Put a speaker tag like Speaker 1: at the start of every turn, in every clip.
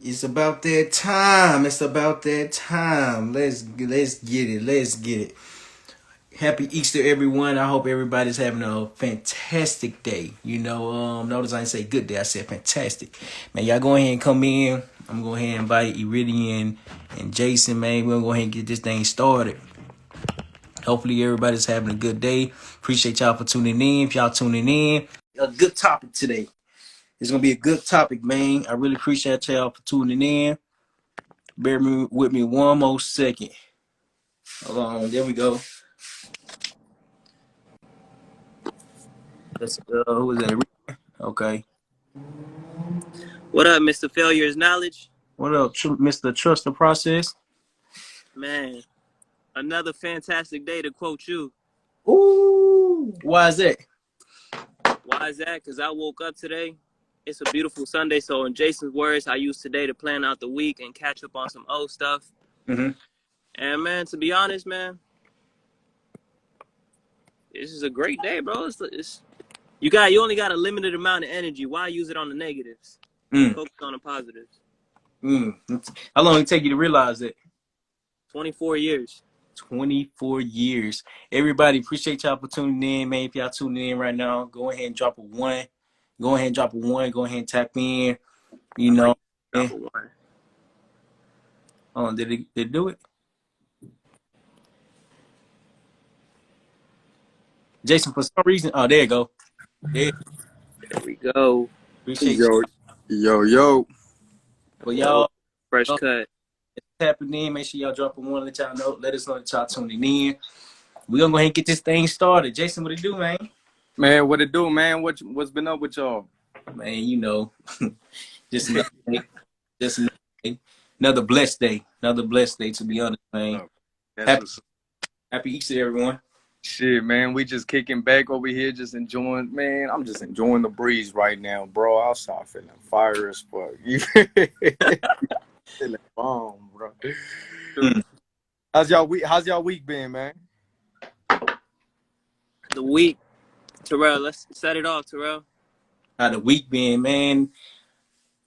Speaker 1: It's about that time. It's about that time. Let's get it. Let's get it. Happy Easter, everyone. I hope everybody's having a fantastic day. Notice I didn't say good day. I said fantastic. Man, y'all go ahead and come in. I'm going to go ahead and invite Iridian and Jason, man. We're going to go ahead and get this thing started. Hopefully everybody's having a good day. Appreciate y'all for tuning in. If y'all tuning in, a good topic today. It's going to be a good topic, man. I really appreciate y'all for tuning in. Bear with me one more second. Hold on. There we go. Who is that? Okay.
Speaker 2: What up, Mr. Failure's Knowledge?
Speaker 1: What up, Mr. Trust the Process?
Speaker 2: Man, another fantastic day to quote you.
Speaker 1: Ooh. Why is that?
Speaker 2: Why is that? Because I woke up today. It's a beautiful Sunday. So in Jason's words, I used today to plan out the week and catch up on some old stuff.
Speaker 1: Mm-hmm.
Speaker 2: And man, to be honest, man, this is a great day, bro. You only got a limited amount of energy. Why use it on the negatives? Focus on the positives.
Speaker 1: How long did it take you to realize that?
Speaker 2: 24 years.
Speaker 1: 24 years. Everybody, appreciate y'all for tuning in, man. If y'all tuning in right now, go ahead and drop a one. Go ahead and drop a one. Go ahead and tap in.
Speaker 2: Drop a one.
Speaker 1: Oh, did it do it? Jason, for some reason, oh, there you go.
Speaker 2: There we go.
Speaker 1: Appreciate
Speaker 3: Yo.
Speaker 1: for y'all
Speaker 2: Fresh cut.
Speaker 1: tapping in. Make sure y'all drop a one. Let y'all know. Let us know that y'all tuning in. We're gonna go ahead and get this thing started. Jason, what it do, man?
Speaker 3: Man, what it do, man? What's been up with y'all?
Speaker 1: Man, just another day. Just another day. Another blessed day. Another blessed day, to be honest, man. Happy Easter, everyone.
Speaker 3: Shit, man. We just kicking back over here, just enjoying. Man, I'm just enjoying the breeze right now, bro. Outside feeling fire as fuck. Feeling bomb, bro. How's y'all week been, man?
Speaker 2: The week. Terrell, let's set it off, Terrell.
Speaker 1: How the week been, man?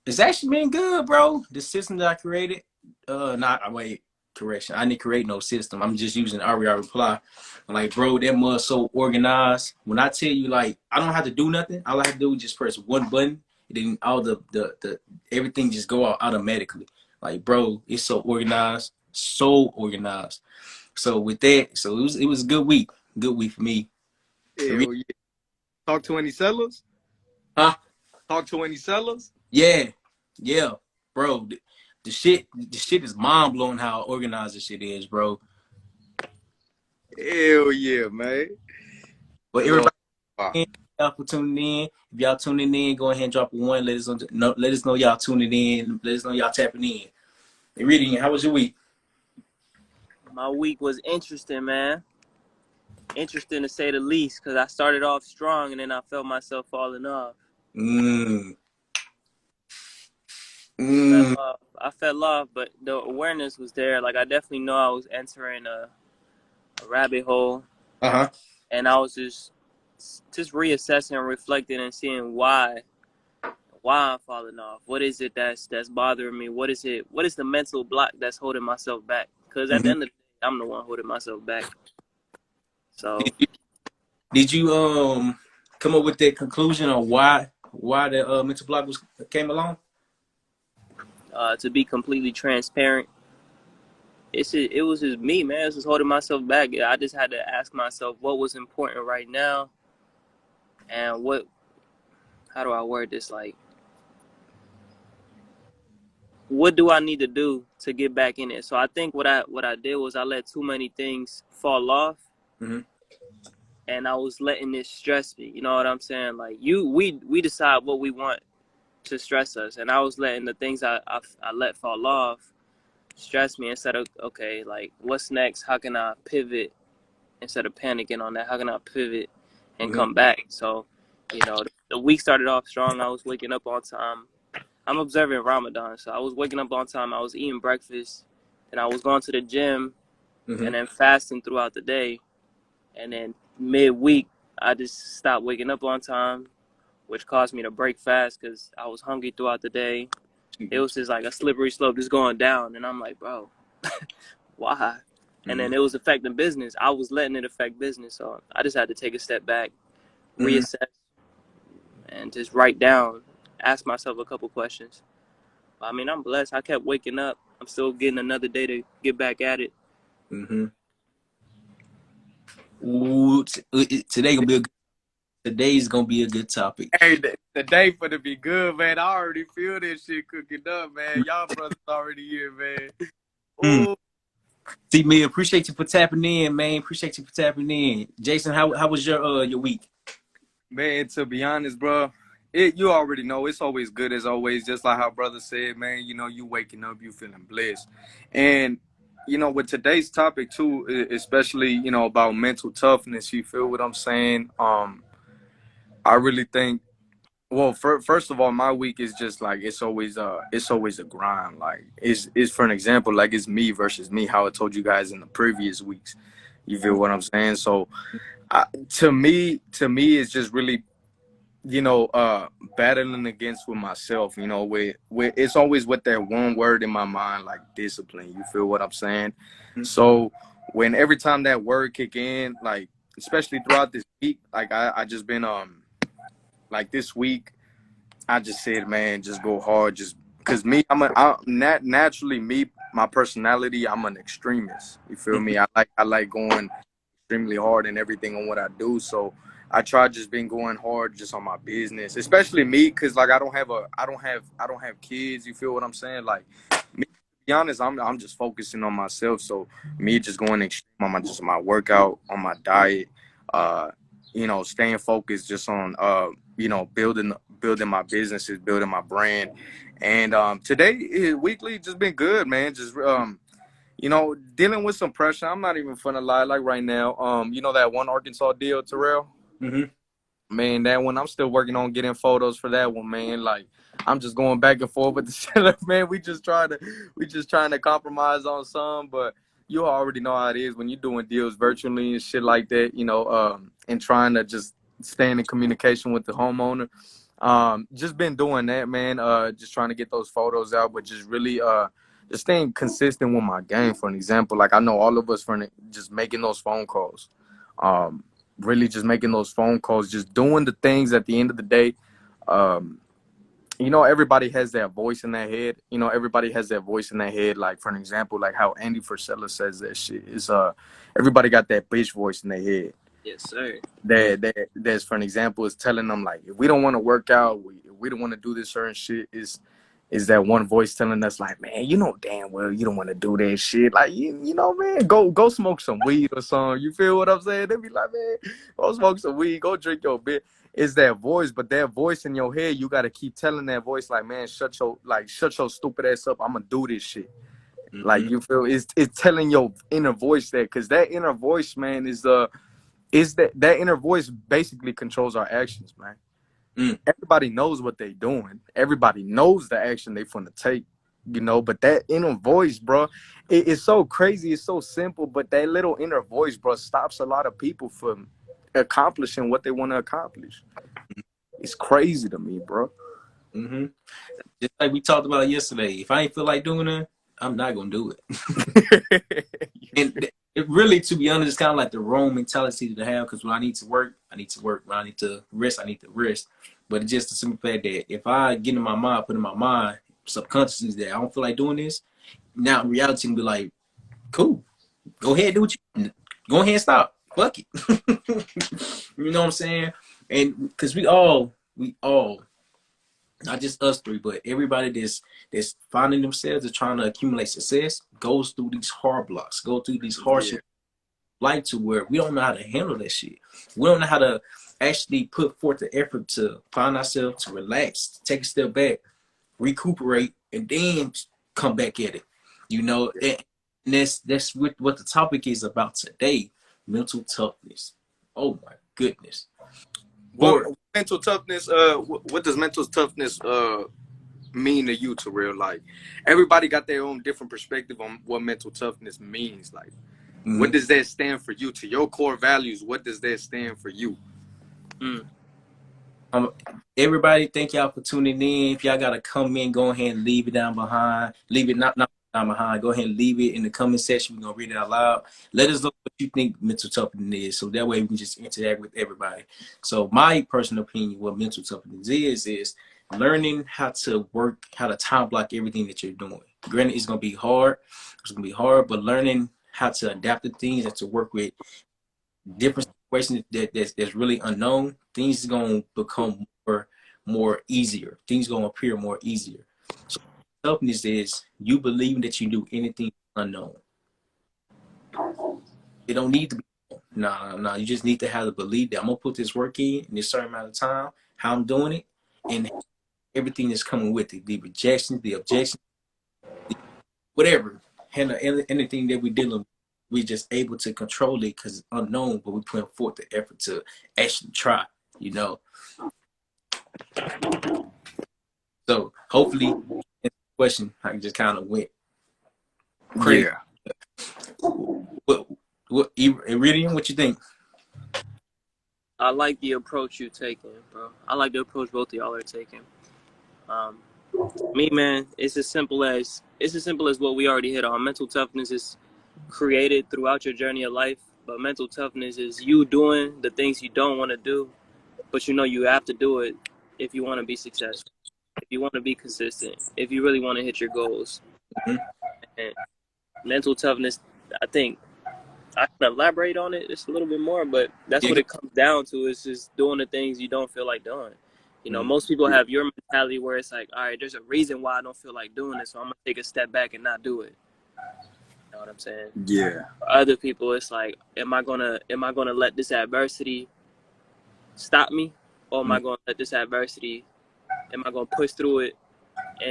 Speaker 1: It's actually been good, bro. The system that I created, correction. I didn't create no system. I'm just using Aria Reply. Like, bro, that mug so organized. When I tell you, like, I don't have to do nothing. All I have to do is just press one button, and then all the everything just go out automatically. Like, bro, it's so organized, so organized. So with that, it was a good week for me.
Speaker 3: Hell yeah. Talk to any sellers?
Speaker 1: Huh?
Speaker 3: Talk to any sellers?
Speaker 1: Yeah, bro. The shit is mind blowing how organized this shit is, bro.
Speaker 3: Hell yeah, man.
Speaker 1: But everybody, y'all for tuning in. If y'all tuning in, go ahead and drop a one. Let us know y'all tuning in. Let us know y'all tapping in. And reading, how was your week?
Speaker 2: My week was interesting, man. Interesting to say the least, because I started off strong and then I felt myself falling off. I fell off, but the awareness was there. Like, I definitely know I was entering a rabbit hole. And I was just reassessing and reflecting and seeing why I'm falling off. What is it that's bothering me? What is the mental block that's holding myself back? Because at the end of the day, I'm the one holding myself back. So
Speaker 1: did you come up with that conclusion on why the mental block came along?
Speaker 2: To be completely transparent, it was just me, man. It was just holding myself back. I just had to ask myself what was important right now, and how do I word this? Like, what do I need to do to get back in it? So I think what I did was I let too many things fall off, and I was letting it stress me. You know what I'm saying? Like, we decide what we want to stress us, and I was letting the things I let fall off stress me instead of, okay, like, what's next? How can I pivot instead of panicking on that? How can I pivot and come back? So, the week started off strong. I was waking up on time. I'm observing Ramadan, so I was waking up on time. I was eating breakfast, and I was going to the gym, and then fasting throughout the day. And then midweek, I just stopped waking up on time, which caused me to break fast because I was hungry throughout the day. it was just like a slippery slope just going down. And I'm like, bro, why? And then it was affecting business. I was letting it affect business. So I just had to take a step back, reassess, and just write down, ask myself a couple questions. I mean, I'm blessed. I kept waking up. I'm still getting another day to get back at it.
Speaker 1: Ooh, today's gonna be a good topic.
Speaker 3: Hey, the day for to be good, man. I already feel this shit cooking up, man. Y'all brothers already here, man. Ooh.
Speaker 1: See, me, appreciate you for tapping in, man. Appreciate you for tapping in. Jason, how was your week?
Speaker 3: Man, to be honest, bro, you already know it's always good as always. Just like how brother said, man. You know, you waking up, you feeling blessed, and you know, with today's topic too, especially about mental toughness. You feel what I'm saying? I really think. Well, first of all, my week is just like it's always a grind. Like it's for an example, like it's me versus me. How I told you guys in the previous weeks. You feel what I'm saying? So, to me, it's just really battling against with myself, with it's always with that one word in my mind, like discipline. You feel what I'm saying? So when every time that word kick in, like especially throughout this week, like I just been like this week, I just said, man, just go hard, just because me, naturally me, my personality, I'm an extremist. You feel me? I like going extremely hard in everything on what I do. So I try just been going hard just on my business, especially me, because like I don't have kids. You feel what I'm saying? Like me, to be honest, I'm just focusing on myself. So me just going extreme on my workout, on my diet, staying focused just on building my businesses, building my brand. And today weekly just been good, man. Just dealing with some pressure. I'm not even gonna lie. Like right now, that one Arkansas deal, Terrell. Man, that one I'm still working on getting photos for that one, man. Like I'm just going back and forth with the seller, man. We just trying to compromise on some, but you already know how it is when you're doing deals virtually and shit like that, and trying to just stay in communication with the homeowner. Just been doing that, man. Just trying to get those photos out, but just really just staying consistent with my game. For an example, like I know all of us from just making those phone calls, really just making those phone calls, just doing the things at the end of the day. Everybody has that voice in their head. Everybody has that voice in their head. Like for an example, like how Andy Frisella says that shit is everybody got that bitch voice in their head.
Speaker 2: Yes, sir.
Speaker 3: That's for an example is telling them like if we don't want to work out, we don't want to do this certain shit, is that one voice telling us like, man, you know damn well you don't want to do that shit. Like man, go smoke some weed or something. You feel what I'm saying? They be like, man, go smoke some weed, go drink your beer. It's that voice, but that voice in your head, you gotta keep telling that voice like, man, shut your stupid ass up. I'm gonna do this shit. Like you feel it's telling your inner voice that, because that inner voice, man, is that inner voice basically controls our actions, man. Everybody knows what they doing. Everybody knows the action they finna take, but that inner voice, bro, it's so crazy. It's so simple, but that little inner voice, bro, stops a lot of people from accomplishing what they want to accomplish. It's crazy to me, bro.
Speaker 1: Just like we talked about yesterday, if I ain't feel like doing it, I'm not gonna do it. And it really, to be honest, it's kind of like the wrong mentality to have, because when I need to work, I need to work. When I need to rest, I need to rest. But it's just the simple fact that if I get in my mind, put in my mind subconsciously that I don't feel like doing this, now in reality can be like, cool, go ahead, do what you go ahead and stop. Fuck it. You know what I'm saying? And because we all, not just us three, but everybody that's finding themselves and trying to accumulate success goes through these hard blocks, go through these hardships life to where we don't know how to handle that shit. We don't know how to actually put forth the effort to find ourselves, to relax, take a step back, recuperate, and then come back at it. And that's what the topic is about today: mental toughness. Oh my goodness.
Speaker 3: Well, mental toughness. What does mental toughness mean to you, Terrell? Like, everybody got their own different perspective on what mental toughness means. Like, what does that stand for you? To your core values, what does that stand for you?
Speaker 1: Everybody, thank y'all for tuning in. If y'all gotta come in, go ahead and leave it down behind. Leave it not down behind. Go ahead and leave it in the comment section. We're gonna read it out loud. Let us know what you think mental toughness is, so that way we can just interact with everybody. So my personal opinion, what mental toughness is learning how to work, how to time block everything that you're doing. Granted, it's gonna be hard. It's gonna be hard, but learning how to adapt to things and to work with different situations that's really unknown, things is gonna become more easier. Things gonna appear more easier. So toughness is you believing that you do anything unknown. It don't need to be no. You just need to have the belief that I'm gonna put this work in this certain amount of time, how I'm doing it, and everything that's coming with it. The rejections, the objections, whatever. And anything that we're dealing with, we're just able to control it because it's unknown, but we're putting forth the effort to actually try, you know. So hopefully, the question I just kind of went crazy.
Speaker 3: Yeah.
Speaker 1: What Iridium? What you think?
Speaker 2: I like the approach you're taking, bro. I like the approach both of y'all are taking. Me, man, it's as simple as what we already hit on. Mental toughness is created throughout your journey of life, but mental toughness is you doing the things you don't want to do, but you know you have to do it if you want to be successful, if you want to be consistent, if you really want to hit your goals.
Speaker 1: Mm-hmm.
Speaker 2: And mental toughness, I think I can elaborate on it just a little bit more, but that's what it comes down to. Is just doing the things you don't feel like doing. You know, most people have your mentality where it's like, all right, there's a reason why I don't feel like doing it, so I'm gonna take a step back and not do it. You know what I'm saying?
Speaker 3: Yeah.
Speaker 2: For other people, it's like, am I gonna let this adversity stop me, or am I gonna let this adversity? Am I gonna push through it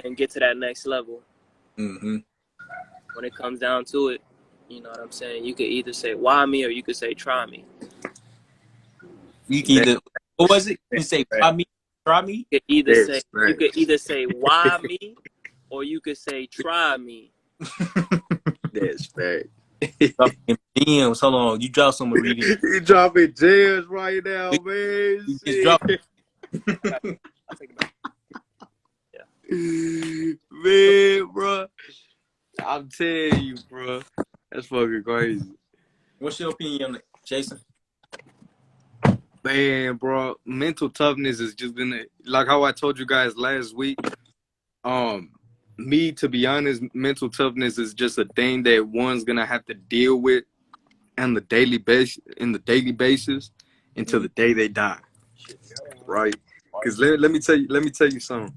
Speaker 2: and get to that next level?
Speaker 1: Mm-hmm.
Speaker 2: When it comes down to it, you know what I'm saying? You could either say why me, or you could say try me.
Speaker 1: You can either, what was it? You can say why me, try me.
Speaker 2: You could either say why me, or you could say try me.
Speaker 3: That's fact.
Speaker 1: Gems, hold on. You drop some reading.
Speaker 3: You dropping gems right now, man.
Speaker 1: You just drop it.
Speaker 2: I'll take it back.
Speaker 3: Yeah. Man, bro. I'm telling you, bro. That's fucking crazy.
Speaker 1: What's your opinion on it, Jason?
Speaker 3: Man, bro, mental toughness is just gonna, like how I told you guys last week. Me, to be honest, mental toughness is just a thing that one's gonna have to deal with on the daily basis, until the day they die, right? Because let me tell you something.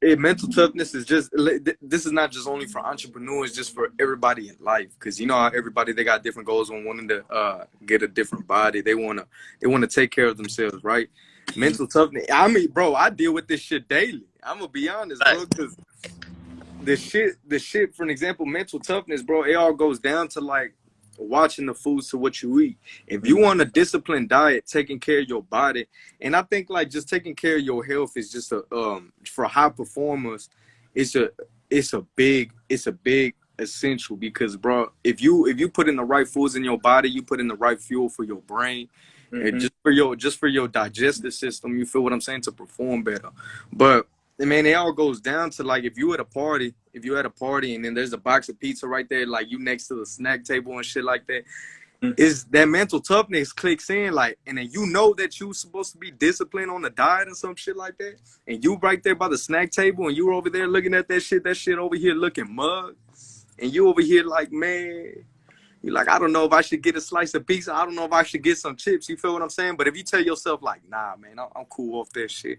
Speaker 3: Mental toughness is just, this is not just only for entrepreneurs, just for everybody in life. Because you know how everybody, they got different goals on wanting to get a different body. They wanna take care of themselves, right? Mental toughness. I mean, bro, I deal with this shit daily. I'm gonna be honest, bro, because the shit, for an example, mental toughness, bro, it all goes down to like watching the foods to what you eat. If you want a disciplined diet, taking care of your body, and I think like just taking care of your health is just a for high performers, it's a big essential. Because bro, if you put in the right foods in your body, you put in the right fuel for your brain, and just for your digestive system, you feel what I'm saying, to perform better. But man, it all goes down to like if you at a party and then there's a box of pizza right there, like you next to the snack table and shit like that, is that mental toughness kicks in, like, and then you know that you supposed to be disciplined on the diet and some shit like that, and you right there by the snack table and you over there looking at that shit over here looking mug, and you over here like, man, you're like, I don't know if I should get a slice of pizza. I don't know if I should get some chips. You feel what I'm saying? But if you tell yourself like, nah, man, I'm cool off that shit.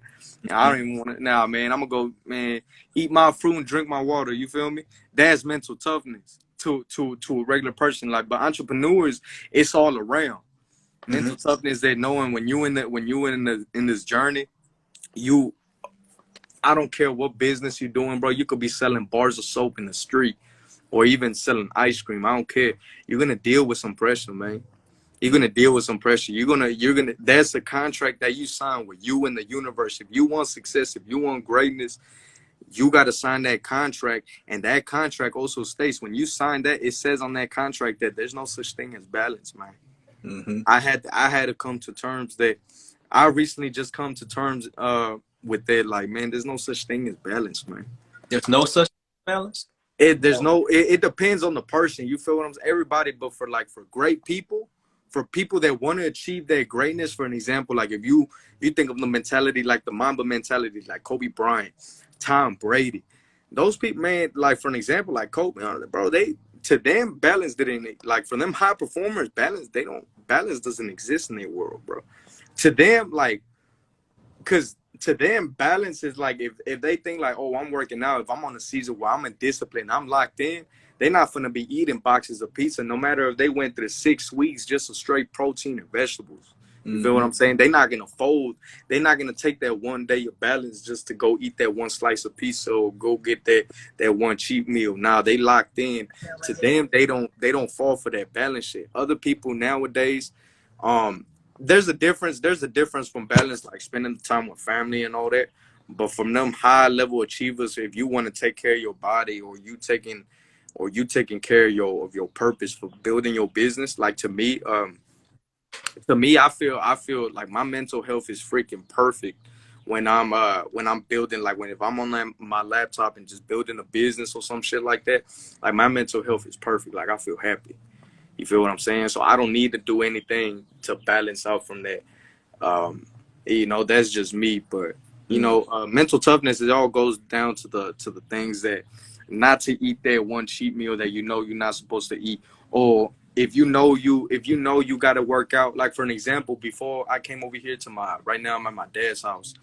Speaker 3: I don't even want to. Nah, man, I'm gonna go, man, eat my fruit and drink my water. You feel me? That's mental toughness to a regular person. Like, but entrepreneurs, it's all around. Mental toughness, that knowing when you in this journey, I don't care what business you're doing, bro. You could be selling bars of soap in the street, or even selling ice cream. I don't care. You're gonna deal with some pressure, man. You're gonna deal with some pressure. You're gonna. That's a contract that you sign with you and the universe. If you want success, if you want greatness, you gotta sign that contract. And that contract also states, when you sign that, it says on that contract that there's no such thing as balance, man. I had to come to terms that I recently just come to terms with that. Like, man, there's no such thing as balance, man.
Speaker 1: There's no such balance.
Speaker 3: It depends on the person. You feel what I'm saying? Everybody, but for great people, for people that want to achieve their greatness, for an example, like if you think of the mentality, like the Mamba mentality, like Kobe Bryant, Tom Brady, those people, man, like for an example, like Kobe, bro, they to them balance didn't, like for them high performers, balance doesn't exist in their world, bro. To them, like, because to them, balance is like if they think like, oh, I'm working out, if I'm on a season where I'm in discipline, I'm locked in, they're not gonna be eating boxes of pizza, no matter if they went through 6 weeks just of straight protein and vegetables. You feel what I'm saying? They're not gonna fold. They're not gonna take that one day of balance just to go eat that one slice of pizza or go get that one cheap meal. Now they locked in. To them, they don't fall for that balance shit. Other people nowadays, um, there's a difference. There's a difference from balance, like spending time with family and all that. But from them high level achievers, if you want to take care of your body, or you taking care of your purpose for building your business, like to me, I feel like my mental health is freaking perfect when I'm building, like when if I'm on my laptop and just building a business or some shit like that, like my mental health is perfect. Like I feel happy. You feel what I'm saying? So I don't need to do anything to balance out from that. Um, that's just me. But mental toughness, it all goes down to the things that not to eat that one cheat meal that you're not supposed to eat, or if you know you got to work out. Like for an example, before I came over here to right now I'm at my dad's house.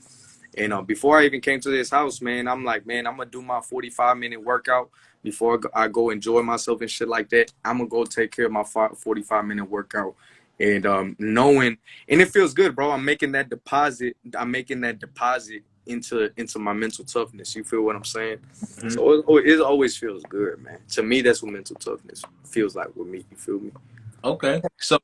Speaker 3: And before I even came to this house, man, I'm like, man, I'm gonna do my 45-minute workout before I go enjoy myself and shit like that. I'm gonna go take care of my 45-minute workout, and knowing, and it feels good, bro. I'm making that deposit. Into my mental toughness. You feel what I'm saying?
Speaker 1: Mm-hmm.
Speaker 3: So it always feels good, man. To me, that's what mental toughness feels like with me. You feel me?
Speaker 1: Okay. So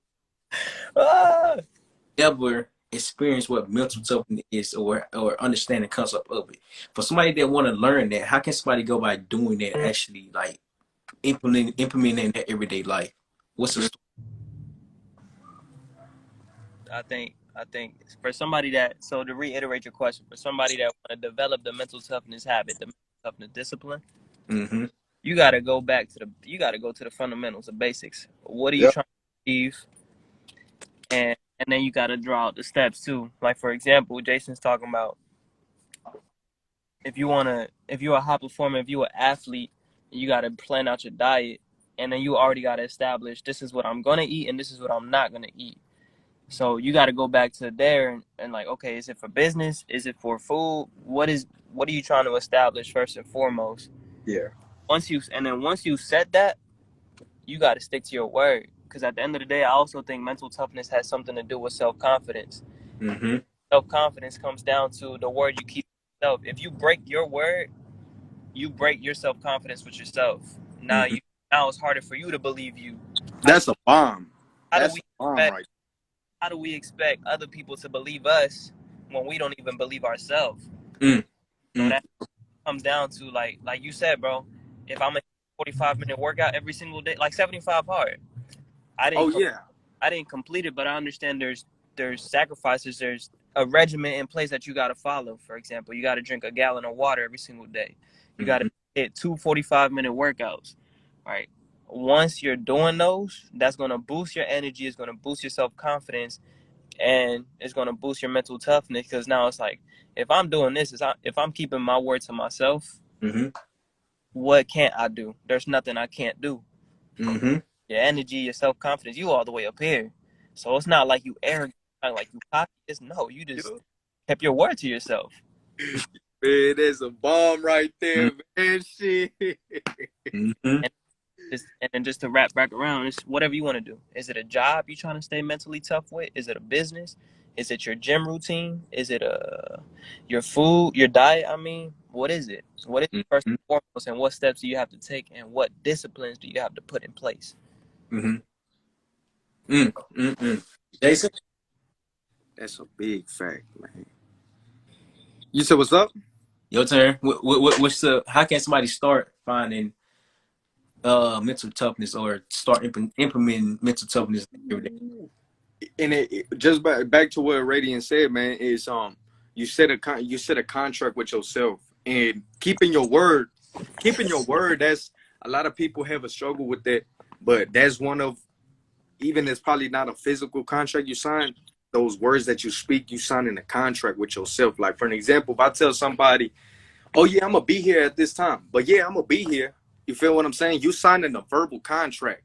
Speaker 1: ever experience what mental toughness is, or understand the concept of it? For somebody that want to learn that, how can somebody go by doing that, actually like implementing that everyday life? What's the story?
Speaker 2: I think for somebody so to reiterate your question, for somebody that want to develop the mental toughness habit, the mental toughness discipline,
Speaker 1: Mm-hmm.
Speaker 2: you got to go to the fundamentals, the basics. What are you
Speaker 3: Yep.
Speaker 2: trying to achieve? And then you got to draw out the steps too. Like for example, Jason's talking about if you're a high performer, if you're an athlete, you got to plan out your diet, and then you already got to establish this is what I'm gonna eat and this is what I'm not gonna eat. So you got to go back to there and like, okay, is it for business? Is it for food? What are you trying to establish first and foremost?
Speaker 3: Yeah.
Speaker 2: Once you set that, you got to stick to your word. Because at the end of the day, I also think mental toughness has something to do with self confidence.
Speaker 1: Mm-hmm.
Speaker 2: Self confidence comes down to the word you keep to yourself. If you break your word, you break your self confidence with yourself. Now
Speaker 1: Mm-hmm.
Speaker 2: you now it's harder for you to believe you. How do
Speaker 3: That's a bomb.
Speaker 2: how do
Speaker 3: That's
Speaker 2: we
Speaker 3: a bomb,
Speaker 2: expect
Speaker 3: right?
Speaker 2: how do we expect other people to believe us when we don't even believe ourselves? So
Speaker 1: Mm-hmm.
Speaker 2: that comes down to like you said, bro. If I'm a 45-minute workout every single day, like 75 hard, I
Speaker 3: Oh
Speaker 2: didn't
Speaker 3: yeah.
Speaker 2: I didn't complete it, but I understand there's sacrifices. There's a regimen in place that you got to follow. For example, you got to drink a gallon of water every single day. You got to
Speaker 1: Mm-hmm.
Speaker 2: hit 2 45-minute workouts. Right. Once you're doing those, that's gonna boost your energy. It's gonna boost your self confidence, and it's gonna boost your mental toughness. Because now it's like, if I'm doing this, if I'm keeping my word to myself,
Speaker 1: Mm-hmm.
Speaker 2: what can't I do? There's nothing I can't do.
Speaker 1: Mm-hmm.
Speaker 2: Your energy, your self confidence, you all the way up here. So it's not like you arrogant, not like you cocky. It's no, you just kept your word to yourself.
Speaker 3: Man, there's a bomb right there, man. Shit.
Speaker 1: Mm-hmm.
Speaker 2: And then just to wrap back around, it's whatever you want to do. Is it a job you trying to stay mentally tough with? Is it a business? Is it your gym routine? Is it your food, your diet? I mean, what is it? What is it first
Speaker 1: Mm-hmm.
Speaker 2: and foremost, and what steps do you have to take, and what disciplines do you have to put in place?
Speaker 1: Mm-hmm. Mm-hmm. Jason,
Speaker 3: That's a big fact, man. You said what's up?
Speaker 1: your turn. What's the? How can somebody start finding mental toughness, or start implementing mental toughness every day?
Speaker 3: and it just back to what Radiant said, man, is you set a contract with yourself, and keeping your word. That's a lot of people have a struggle with that, but that's one of, even it's probably not a physical contract you sign. Those words that you speak, you sign in a contract with yourself. Like, for an example, if I tell somebody, oh yeah, I'm gonna be here at this time, but yeah, I'm gonna be here. You feel what I'm saying? You signing a verbal contract.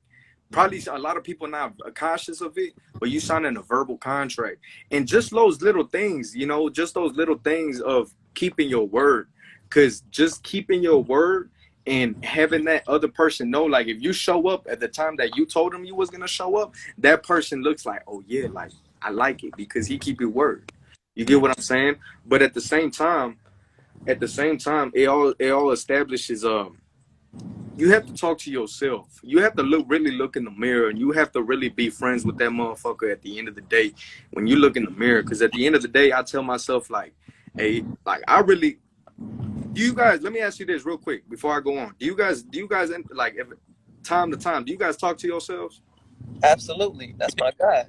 Speaker 3: Probably a lot of people not cautious of it, but you signing a verbal contract, and just those little things, just those little things of keeping your word. Because just keeping your word and having that other person know, like, if you show up at the time that you told them you was gonna show up, that person looks like, oh yeah, like, I like it because he keep his word. You get what I'm saying? But at the same time, it all establishes you have to talk to yourself. You have to really look in the mirror, and you have to really be friends with that motherfucker at the end of the day when you look in the mirror. Because at the end of the day, I tell myself, like, hey, like, do you guys, let me ask you this real quick before I go on. Do you guys like, if, time to time, do you guys talk to yourselves?
Speaker 2: Absolutely. That's my guy.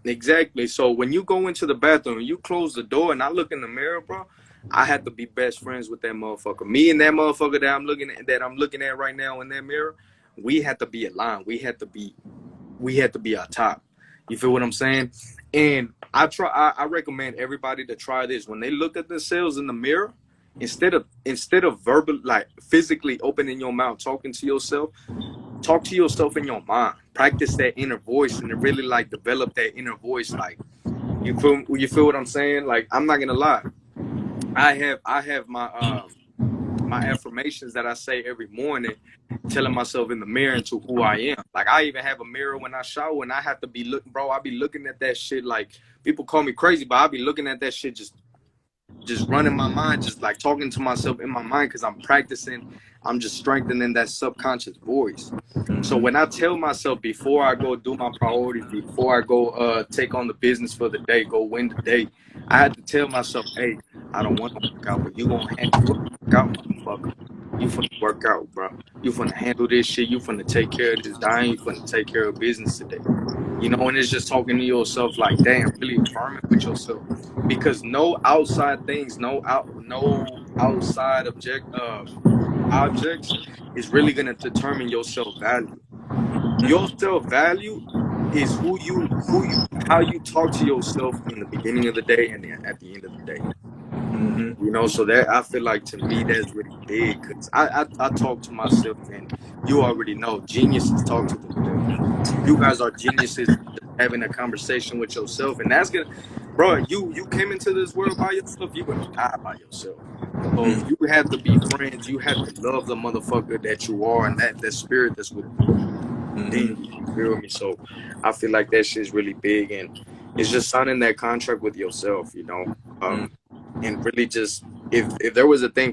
Speaker 3: Exactly. So when you go into the bathroom, you close the door, and I look in the mirror, bro, I have to be best friends with that motherfucker. Me and that motherfucker that I'm looking at right now in that mirror, we have to be aligned. We have to be our top. You feel what I'm saying? And I recommend everybody to try this. When they look at themselves in the mirror, instead of verbal, like, physically opening your mouth, talking to yourself, talk to yourself in your mind. Practice that inner voice, and really, like, develop that inner voice. Like, you feel what I'm saying? Like, I'm not gonna lie. I have my affirmations that I say every morning, telling myself in the mirror into who I am. Like, I even have a mirror when I shower, and I have to be looking, bro. I be looking at that shit. Like, people call me crazy, but I be looking at that shit, just running my mind, just like talking to myself in my mind, because I'm practicing. I'm just strengthening that subconscious voice. So when I tell myself, before I go do my priorities, before I go take on the business for the day, go win the day, I had to tell myself, hey, I don't want to work out, but you gonna work out, motherfucker. You finna work out, bro. You finna handle this shit. You finna take care of this dying. You finna take care of business today. And it's just talking to yourself, like, damn, really affirming with yourself, because no outside things, no outside objects is really gonna determine your self-value. Your self-value is how you talk to yourself in the beginning of the day and then at the end of the day. So that, I feel like, to me, that's really big, because I talk to myself, and you already know, geniuses talk to themselves. You guys are geniuses having a conversation with yourself, and that's gonna, bro, you came into this world by yourself, you're gonna die by yourself. So you have to be friends. You have to love the motherfucker that you are, and that spirit that's within you. You feel me? So I feel like that shit's really big, and it's just signing that contract with yourself, and really just, if there was a thing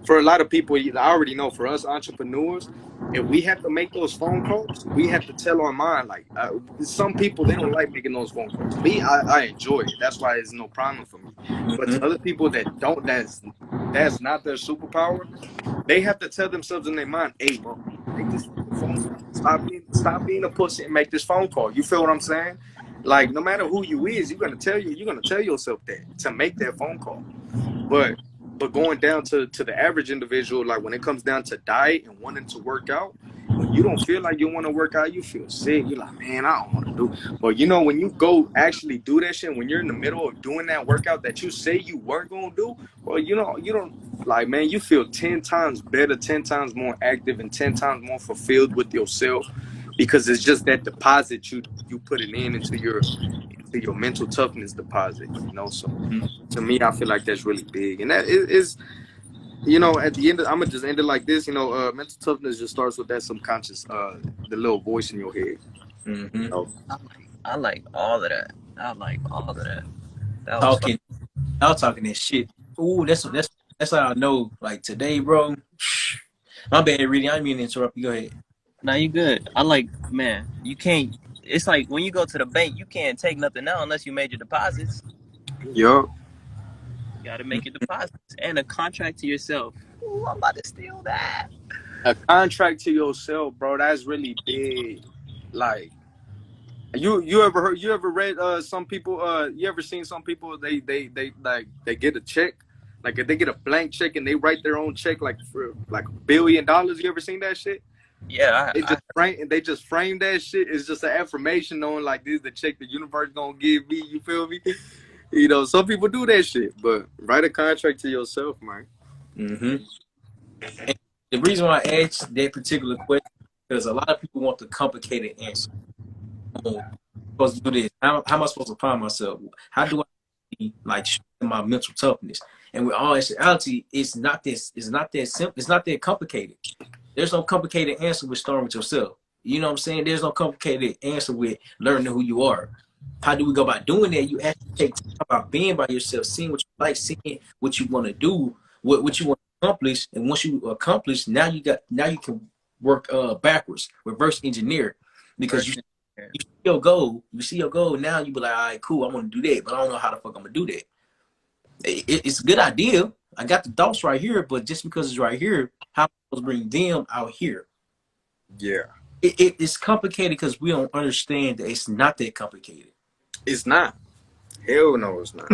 Speaker 3: for a lot of people, I already know, for us entrepreneurs, if we have to make those phone calls, we have to tell our mind, like, some people, they don't like making those phone calls. Me, I enjoy it. That's why it's no problem for me. But to other people that don't, that's not their superpower, they have to tell themselves in their mind, hey, bro, make this phone call. Stop being a pussy and make this phone call. You feel what I'm saying? Like, no matter who you is, you're gonna tell yourself that, to make that phone call. But going down to the average individual, like, when it comes down to diet and wanting to work out, when you don't feel like you want to work out, you feel sick. You're like, man, I don't want to do. But when you go actually do that shit, when you're in the middle of doing that workout that you say you weren't gonna do, well, you don't, like, man, you feel 10 times better, 10 times more active, and 10 times more fulfilled with yourself, because it's just that deposit you put it into your mental toughness deposit. So to me, I feel like that's really big, and that is at the end, I'm gonna just end it like this. Mental toughness just starts with that subconscious, the little voice in your head.
Speaker 2: I like all of that. I like all of that. That was
Speaker 1: Talking, y'all talking that shit. Ooh, that's how I know. Like, today, bro. My bad, really. I didn't mean to interrupt you. Go ahead.
Speaker 2: Now you good. I like, man, you can't, it's like when you go to the bank, you can't take nothing out unless you made your deposits.
Speaker 3: Yup.
Speaker 2: You got to make your deposits and a contract to yourself. Ooh, I'm about to steal that.
Speaker 3: A contract to yourself, bro. That's really big. Like, You ever read some people you ever seen some people they get a check, like if they get a blank check and they write their own check like for like $1 billion. You ever seen that shit?
Speaker 2: Yeah,
Speaker 3: They just frame that shit. It's just an affirmation knowing like this is the check the universe gonna give me. You feel me? You know, some people do that shit, but write a contract to yourself, man.
Speaker 1: Mm-hmm. And the reason why I asked that particular question because a lot of people want the complicated answer. I'm supposed to do this. How am I supposed to find myself? How do I be like my mental toughness? And with all actuality, it's not this. It's not that simple. It's not that complicated. There's no complicated answer with starting with yourself. You know what I'm saying? There's no complicated answer with learning who you are. How do we go about doing that? You actually take time about being by yourself, seeing what you like, seeing what you want to do, what you want to accomplish, and once you accomplish, now you can work backwards, reverse engineer, because you see your goal. You see your goal now. You be like, all right, cool. I want to do that, but I don't know how the fuck I'm gonna do that. It's a good idea. I got the thoughts right here, but just because it's right here, how am I supposed to bring them out here?
Speaker 3: Yeah,
Speaker 1: It's complicated because we don't understand that it's not that complicated.
Speaker 3: it's not. Hell no, it's not.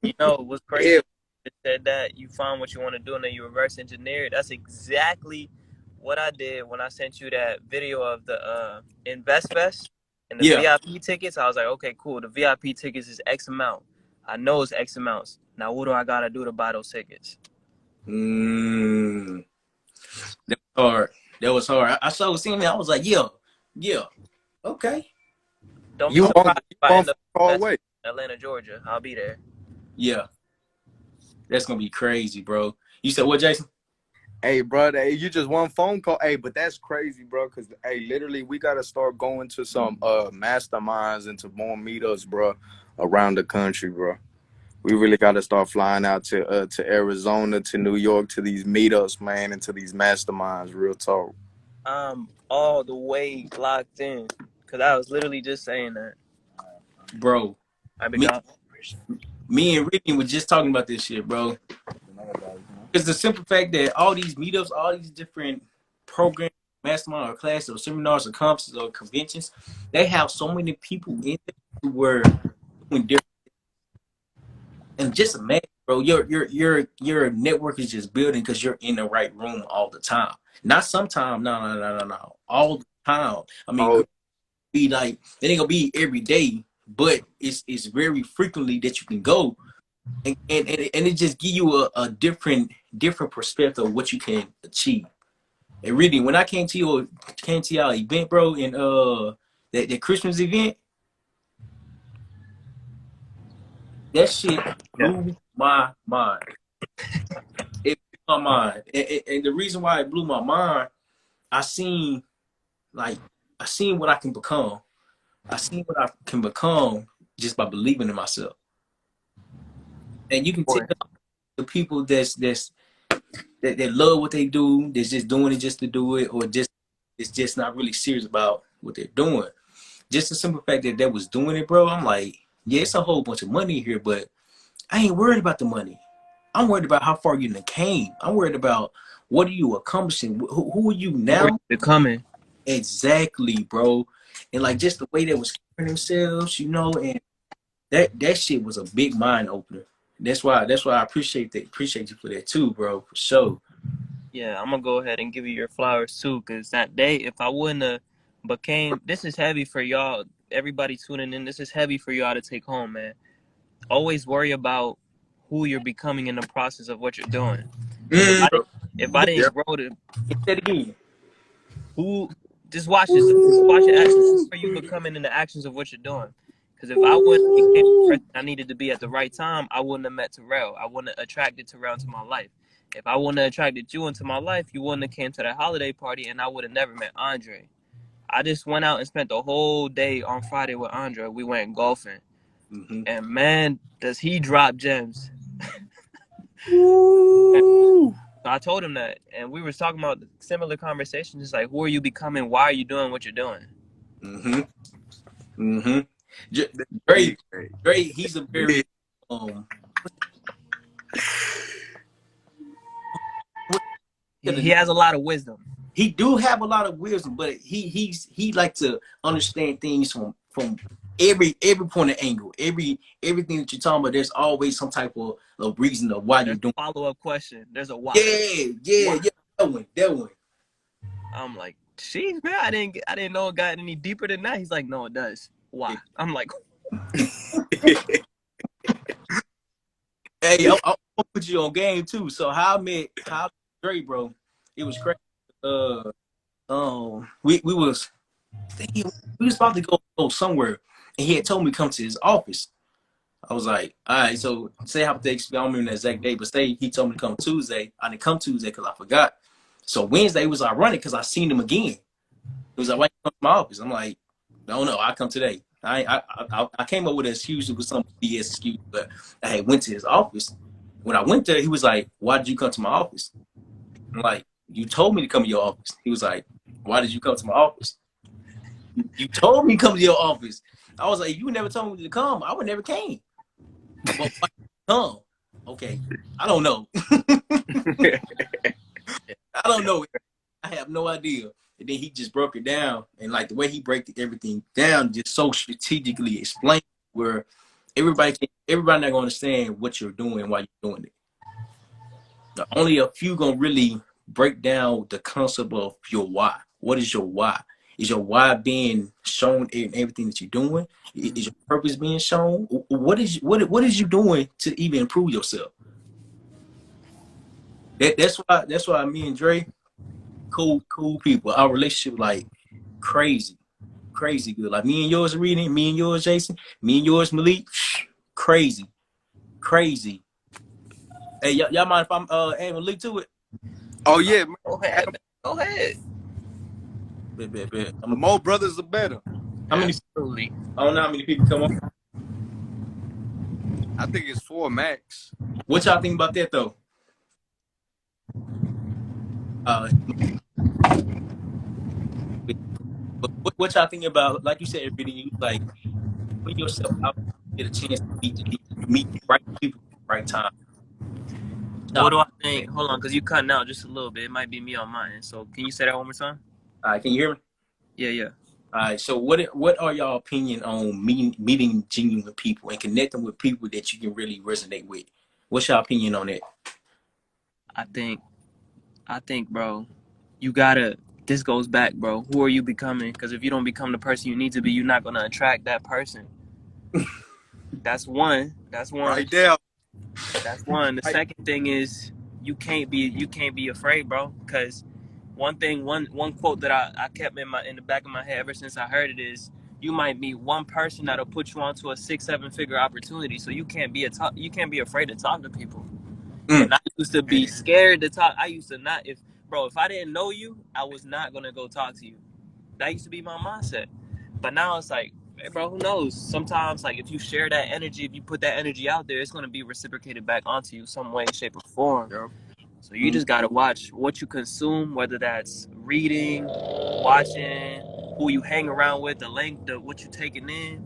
Speaker 2: you know what's crazy? You said that you find what you want to do and then you reverse engineer it. That's exactly what I did when I sent you that video of the InvestFest and the VIP tickets. I was like, okay, cool. The VIP tickets is X amount. I know it's X amounts. Now, what do I gotta do to buy those tickets?
Speaker 1: That was hard. That was hard. I saw seeing it. I was like, yeah, okay.
Speaker 2: Don't be surprised if I end up
Speaker 3: far away.
Speaker 2: Atlanta, Georgia. I'll be there.
Speaker 1: Yeah, that's gonna be crazy, bro. You said what, Jason?
Speaker 3: Hey, bro, hey, you just one phone call. Hey, but that's crazy, bro. Cause hey, literally, we gotta start going to some masterminds and to more meetups, bro, around the country, bro. We really gotta start flying out to Arizona, to New York, to these meetups, man, and to these masterminds. Real talk.
Speaker 2: I'm all the way locked in, cause I was literally just saying that,
Speaker 1: Bro. Me and Ricky were just talking about this shit, bro. It's the simple fact that all these meetups, all these different programs, mastermind or classes or seminars or conferences or conventions, they have so many people in there who were doing different. And just imagine, bro, your network is just building because you're in the right room all the time. Not sometime, no, all the time. I mean, be like it ain't gonna be every day, but it's very frequently that you can go. And it just give you a different perspective of what you can achieve. And really, when I came to y'all event, bro, and that Christmas event, that shit blew my mind. It blew my mind, and the reason why it blew my mind, I seen what I can become. I seen what I can become just by believing in myself. And you can tell the people that love what they do, that's just doing it just to do it, or just it's just not really serious about what they're doing. Just the simple fact that was doing it, bro. I'm like, yeah, it's a whole bunch of money here, but I ain't worried about the money. I'm worried about how far you came. I'm worried about what are you accomplishing. Who are you now?
Speaker 2: Becoming.
Speaker 1: Exactly, bro. And like just the way they was carrying themselves, and that shit was a big mind opener. That's why I appreciate you for that too, bro, for sure.
Speaker 2: Yeah, I'm gonna go ahead and give you your flowers too, cause that day, if I wouldn't have this is heavy for y'all, everybody tuning in. This is heavy for y'all to take home, man. Always worry about who you're becoming in the process of what you're doing. If I didn't grow to
Speaker 1: that again,
Speaker 2: just watch this. Just watch your actions. Who are you becoming in the actions of what you're doing? Because if I wouldn't have became the person I needed to be at the right time, I wouldn't have met Terrell. I wouldn't have attracted Terrell to my life. If I wouldn't have attracted you into my life, you wouldn't have came to that holiday party, and I would have never met Andre. I just went out and spent the whole day on Friday with Andre. We went golfing. And man, does he drop gems. So I told him that, and we were talking about similar conversations. It's like, who are you becoming? Why are you doing what you're doing?
Speaker 1: Great. He's a very
Speaker 2: he has a lot of wisdom.
Speaker 1: He do have a lot of wisdom, but he like to understand things from every point of angle, everything that you're talking about. There's always some type of reason of why
Speaker 2: There's
Speaker 1: you're doing.
Speaker 2: a follow-up question. There's a why.
Speaker 1: Yeah. That one.
Speaker 2: I'm like, jeez, man, I didn't know it got any deeper than that. He's like, no, it does. Why? I'm like,
Speaker 1: Hey, I'll put you on game too. So how I met Dre, bro, it was crazy. We was about to go somewhere, and he had told me to come to his office. I was like, all right. So say hypothetically, I don't remember the exact day, but say he told me to come Tuesday. I didn't come Tuesday because I forgot. So Wednesday was ironic because I seen him again. It was like, why you come to my office? I'm like, no, I come today. I came up with an excuse. It was some BS excuse, but I had went to his office. When I went there, he was like, why did you come to my office? I'm like, you told me to come to your office. He was like, why did you come to my office? You told me to come to your office. I was like, you never told me to come. I would never came. But why come? Okay, I don't know. I don't know. I have no idea. And then he just broke it down, and like the way he break everything down, just so strategically explained where everybody not gonna understand what you're doing while you're doing it. Only a few gonna really break down the concept of your why. What is your why? Is your why being shown in everything that you're doing? Is your purpose being shown? What is you doing to even improve yourself? That's why me and Dre, cool people. Our relationship like crazy good. Like me and yours reading, me and yours Jason, me and yours Malik, crazy. Hey, y'all mind if I'm adding Malik to it?
Speaker 3: Oh yeah, man.
Speaker 2: Go ahead.
Speaker 1: Bet.
Speaker 3: The more brothers, the better.
Speaker 1: How many?
Speaker 2: Absolutely.
Speaker 1: I don't know how many people come on.
Speaker 3: I think it's 4 max.
Speaker 1: What y'all think about that though? What y'all think about? Like you said, everybody, like putting yourself out, get a chance to meet the right people at the right time.
Speaker 2: What do I think? Hold on, because you cutting out just a little bit. It might be me on mine. So can you say that one more time?
Speaker 1: All right, can you hear me?
Speaker 2: Yeah.
Speaker 1: All right. So what are y'all opinion on meeting genuine people and connecting with people that you can really resonate with? What's your opinion on that?
Speaker 2: I think, bro, you gotta. This goes back, bro. Who are you becoming? Because if you don't become the person you need to be, you're not gonna attract that person. That's one.
Speaker 3: Right there.
Speaker 2: That's one. The second thing is you can't be afraid, bro. Because one quote that I kept in the back of my head ever since I heard it is you might meet one person that'll put you onto a 6-7 figure opportunity. So you can't be afraid to talk to people. And I used to be scared to talk. I used to not if I didn't know you, I was not gonna go talk to you. That used to be my mindset. But now it's like, hey, bro, who knows? Sometimes, like, if you share that energy, if you put that energy out there, it's going to be reciprocated back onto you some way, shape, or form.
Speaker 3: Yep.
Speaker 2: So you just got to watch what you consume, whether that's reading, watching, who you hang around with, what you're taking in,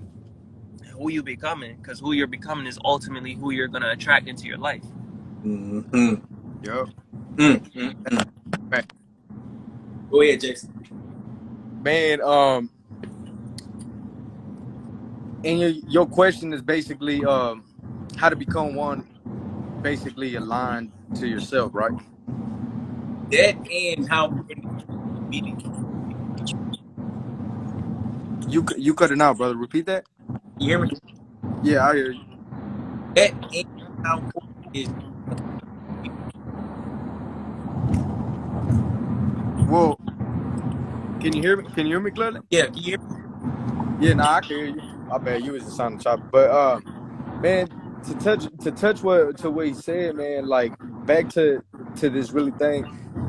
Speaker 2: and who you becoming. Because who you're becoming is ultimately who you're going to attract into your life.
Speaker 1: Mm-hmm.
Speaker 3: Yep.
Speaker 1: Right. Go ahead, Jason.
Speaker 3: Man, and your question is basically how to become one basically aligned to yourself, right?
Speaker 1: That and how important meeting.
Speaker 3: You cut it out, brother. Repeat that.
Speaker 1: You hear me?
Speaker 3: Yeah, I hear you.
Speaker 1: That and how important is.
Speaker 3: Well, can you hear me? Can you hear me clearly?
Speaker 1: Yeah, can you hear me?
Speaker 3: Yeah, I can hear you. I bet you was just on the chopper. But man, to touch what he said, man, like back to this really thing,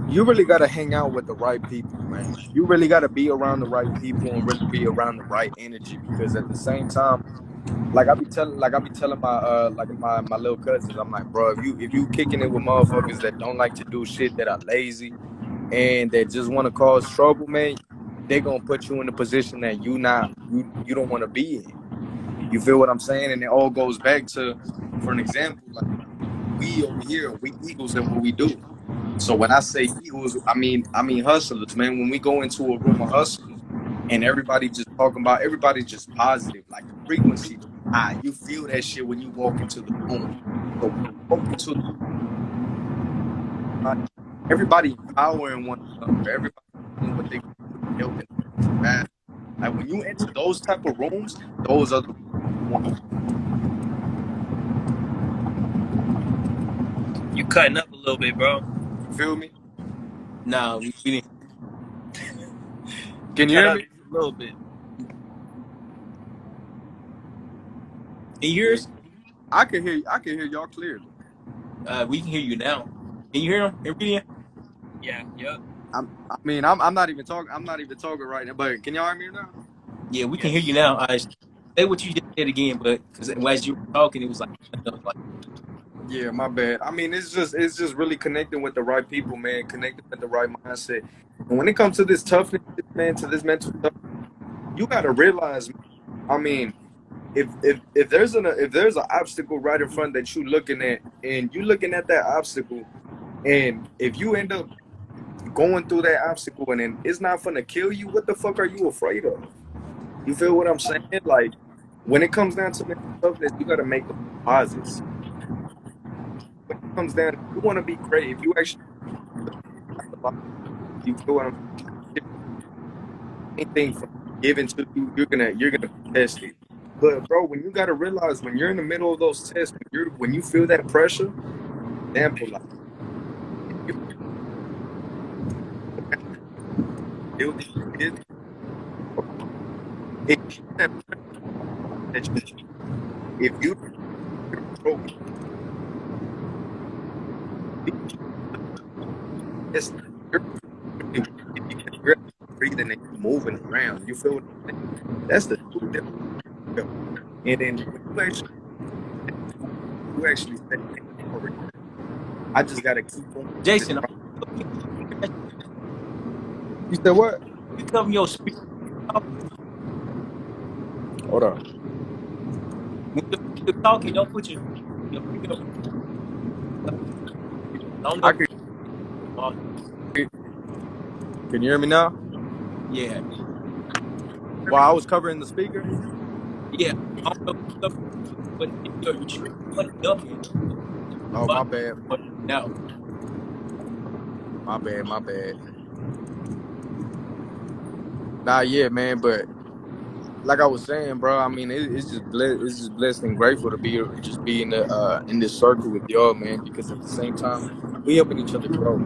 Speaker 3: you really gotta hang out with the right people, man. You really gotta be around the right people and really be around the right energy because at the same time, like I be telling my little cousins, I'm like, bro, if you kicking it with motherfuckers that don't like to do shit, that are lazy and that just want to cause trouble, man, they're gonna put you in a position that you don't want to be in. You feel what I'm saying? And it all goes back to, for an example, like we over here, we Eagles at what we do. So when I say Eagles, I mean hustlers, man. When we go into a room of hustlers, and everybody just talking about, everybody's just positive. Like the frequency high. You feel that shit when you walk into the room. So when you walk into everybody empowering one another, everybody doing what they do to help and bad. Like when you enter those type of rooms, those are the ones.
Speaker 2: You cutting up a little bit, bro.
Speaker 3: You feel me?
Speaker 1: No, we didn't.
Speaker 3: Can you
Speaker 2: Cut
Speaker 3: hear
Speaker 2: up
Speaker 3: me?
Speaker 2: just a little bit.
Speaker 1: Can you hear
Speaker 3: Yeah,
Speaker 1: us?
Speaker 3: I can hear you. I can hear y'all clearly.
Speaker 1: We can hear you now. Can you hear him? Everything?
Speaker 2: Yeah, yep.
Speaker 3: I'm not even talking. I'm not even talking right now. But can y'all hear me now?
Speaker 1: Yeah, we can hear you
Speaker 2: Yes.
Speaker 1: now. Say what you just said again, but because as you were talking, it was like
Speaker 3: Yeah, my bad. I mean, it's just really connecting with the right people, man. Connecting with the right mindset. And when it comes to this toughness, man, to this mental stuff, you got to realize. I mean, if there's an obstacle right in front that you looking at, and you looking at that obstacle, and if you end up going through that obstacle and then it's not gonna kill you, what the fuck are you afraid of? You feel what I'm saying? Like when it comes down to mental toughness, you got to make those deposits. When it comes down, you want to be great. If you actually you feel what I'm saying? Anything from given to you, you're gonna be tested. But bro, when you gotta realize when you're in the middle of those tests, when you feel that pressure, example like you feel these kids, if that that you if you control it's you're really because you're breathing and you're moving around. You feel what I'm saying? That's the true difference. And then when you actually say, "Man, already, I just gotta keep on this."
Speaker 1: Jason.
Speaker 3: You said what?
Speaker 1: You cover your speaker
Speaker 3: Hold on.
Speaker 1: when you're talking. Don't put your finger up. I don't know
Speaker 3: I
Speaker 1: if
Speaker 3: can.
Speaker 1: volume.
Speaker 3: Can you hear me now?
Speaker 1: Yeah,
Speaker 3: While I was covering the speaker.
Speaker 1: yeah. I don't know if you cover, but your speaker button up and
Speaker 3: Oh, my
Speaker 1: button
Speaker 3: bad.
Speaker 1: now.
Speaker 3: My bad. My bad. Nah, yeah, man. But like I was saying, bro. I mean, it's just blessed. It's just blessed and grateful to be in this circle with y'all, man. Because at the same time, we helping each other grow.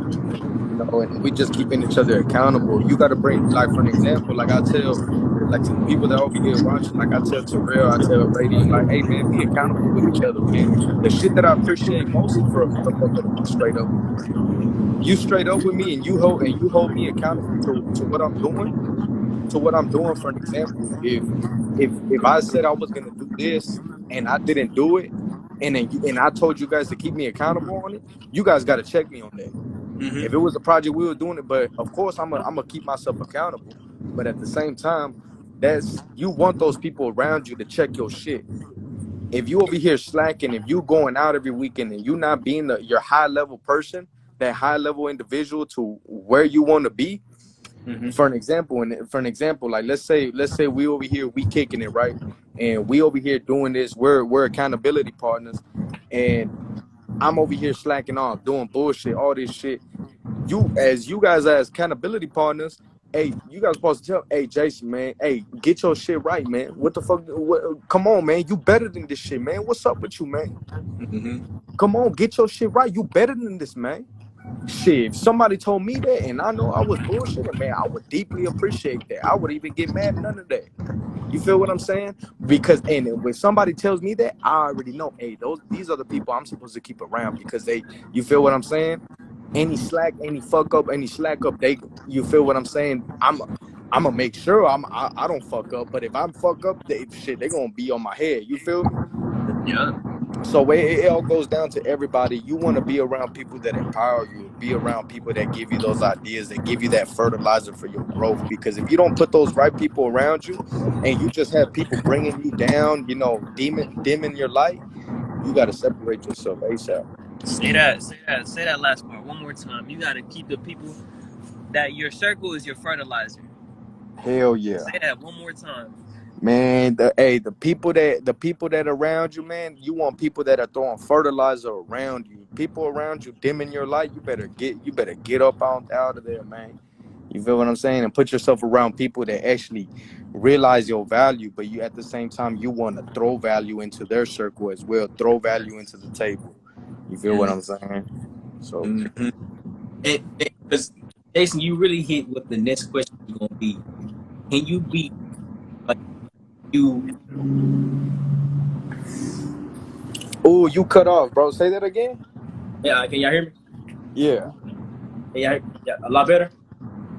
Speaker 3: And we just keeping each other accountable. You got to bring, like, for an example, like I tell, like to the people that over here watching, like I tell Terrell, I tell Radiant, like, hey man, be accountable with each other, man. The shit that I appreciate most is for a motherfucker to be straight up with me. You straight up with me, and you hold me accountable to what I'm doing. To what I'm doing, for an example, if I said I was gonna do this and I didn't do it, and I told you guys to keep me accountable on it, you guys got to check me on that. If it was a project, we were doing it. But of course, I'm gonna keep myself accountable. But at the same time, that's you want those people around you to check your shit. If you over here slacking, if you going out every weekend and you not being your high level person, that high level individual to where you want to be. For an example, like let's say we over here, we kicking it right, and we over here doing this. We're accountability partners, and I'm over here slacking off, doing bullshit, all this shit. You guys as accountability partners, hey, you guys supposed to tell, hey Jason, man, hey, get your shit right, man. What the fuck? Come on, man, you better than this shit, man. What's up with you, man? Come on, get your shit right. You better than this, man. Shit, if somebody told me that and I know I was bullshitting, man, I would deeply appreciate that. I would even get mad, none of that. You feel what I'm saying? Because and when somebody tells me that, I already know, hey, these are the people I'm supposed to keep around because you feel what I'm saying? Any slack, any fuck up, any slack up, you feel what I'm saying? I'm gonna make sure I don't fuck up, but if I'm fuck up, they gonna be on my head. You feel me?
Speaker 2: Yeah.
Speaker 3: So it all goes down to everybody. You want to be around people that empower you, be around people that give you those ideas, that give you that fertilizer for your growth. Because if you don't put those right people around you, and you just have people bringing you down, dimming your light, you got to separate yourself ASAP.
Speaker 2: Say that last part one more time. You gotta keep the people that your circle is your fertilizer.
Speaker 3: Hell yeah.
Speaker 2: Say that one more time.
Speaker 3: Man, the people that around you, man, you want people that are throwing fertilizer around you. People around you dimming your light, you better get up out of there, man. You feel what I'm saying? And put yourself around people that actually realize your value, but you at the same time you want to throw value into their circle as well, throw value into the table. You feel what I'm saying? So
Speaker 1: Mm-hmm. And because Jason, you really hit what the next question is going to be. Can you be like you?
Speaker 3: oh, you cut off, bro. Say that again?
Speaker 1: Yeah, can y'all hear me?
Speaker 3: Yeah.
Speaker 1: Yeah, a lot better.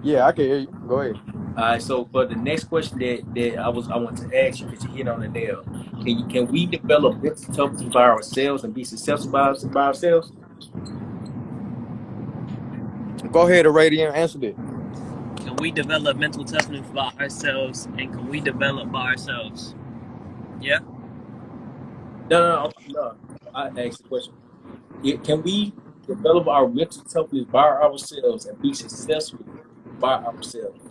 Speaker 3: Yeah, I can hear you. Go ahead.
Speaker 1: All right. So for the next question that I want to ask you because you hit on the nail. Can we develop mental toughness by ourselves and be successful by ourselves?
Speaker 3: Go ahead, Iradian, answer that.
Speaker 2: Can we develop mental toughness by ourselves, and can we develop by ourselves? Yeah.
Speaker 1: No. I asked the question. Can we develop our mental toughness by ourselves and be successful by ourselves?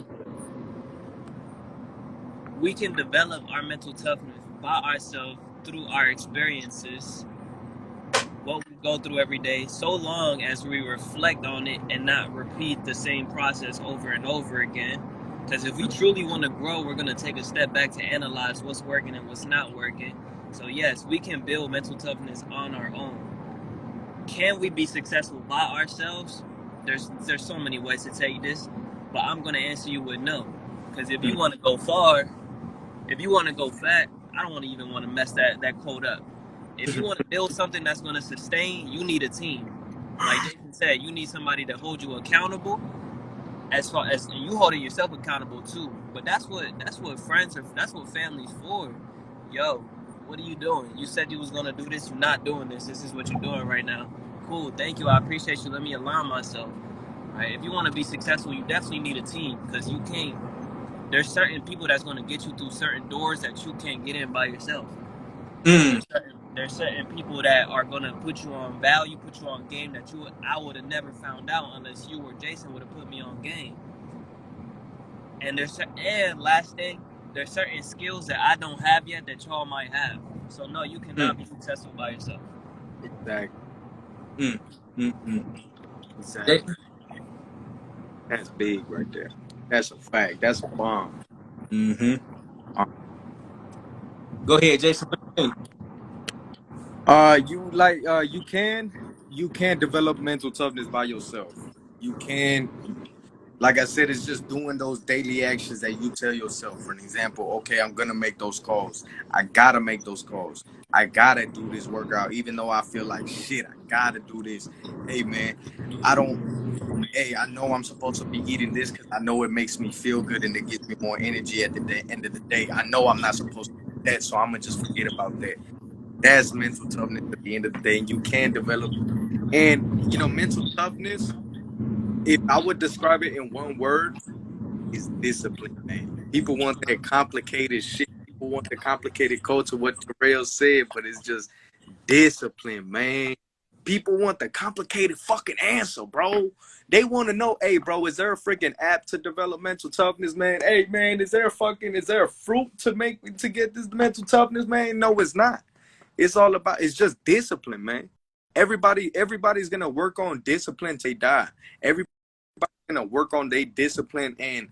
Speaker 2: We can develop our mental toughness by ourselves through our experiences, what we go through every day, so long as we reflect on it and not repeat the same process over and over again. Because if we truly want to grow, we're going to take a step back to analyze what's working and what's not working. So yes, we can build mental toughness on our own. Can we be successful by ourselves? There's so many ways to take this, but I'm going to answer you with no. Because if you want to go far, if you want to go fat, I don't even want to mess that quote up. If you want to build something that's going to sustain, you need a team. Like Jason said, you need somebody to hold you accountable. As far as you holding yourself accountable too. But that's what friends are. That's what family's for. Yo, what are you doing? You said you was gonna do this. You're not doing this. This is what you're doing right now. Cool. Thank you. I appreciate you. Let me align myself. Right. If you want to be successful, you definitely need a team because you can't. There's certain people that's going to get you through certain doors that you can't get in by yourself.
Speaker 1: Mm.
Speaker 2: There's certain people that are going to put you on value, put you on game that I would have never found out unless you or Jason would have put me on game. And last thing, there's certain skills that I don't have yet that y'all might have. So no, you cannot be successful by yourself.
Speaker 3: Exactly. Exactly.
Speaker 1: Jason?
Speaker 3: That's big right there. That's a fact. That's a bomb.
Speaker 1: Mm-hmm. Go ahead, Jason.
Speaker 3: You can develop mental toughness by yourself. You can, like I said, it's just doing those daily actions that you tell yourself. For an example, okay, I'm gonna make those calls. I gotta make those calls. I gotta do this workout, even though I feel like shit. I gotta do this. Hey man, I don't. Hey, I know I'm supposed to be eating this because I know it makes me feel good and it gives me more energy at the end of the day. I know I'm not supposed to do that, so I'm gonna just forget about that. That's mental toughness at the end of the day, and you can develop. And mental toughness, if I would describe it in one word, is discipline, man. People want that complicated shit. People want the complicated culture, what Terrell said, but it's just discipline, man. People want the complicated fucking answer, bro. They want to know, hey, bro, is there a freaking app to develop mental toughness, man? Hey, man, is there a fruit to get this mental toughness, man? No, it's not. It's just discipline, man. Everybody's gonna work on discipline till they die. Everybody's gonna work on their discipline, and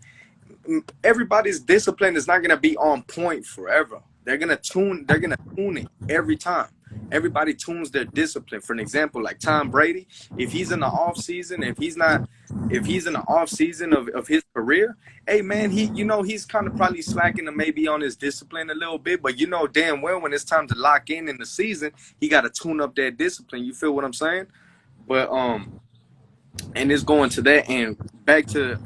Speaker 3: everybody's discipline is not gonna be on point forever. They're gonna tune it every time. Everybody tunes their discipline. For an example, like Tom Brady, if he's in the off season, if he's in the off season of his career, hey man, he's kind of probably slacking maybe on his discipline a little bit, but damn well when it's time to lock in the season, he got to tune up that discipline. You feel what I'm saying? But and it's going to that and back to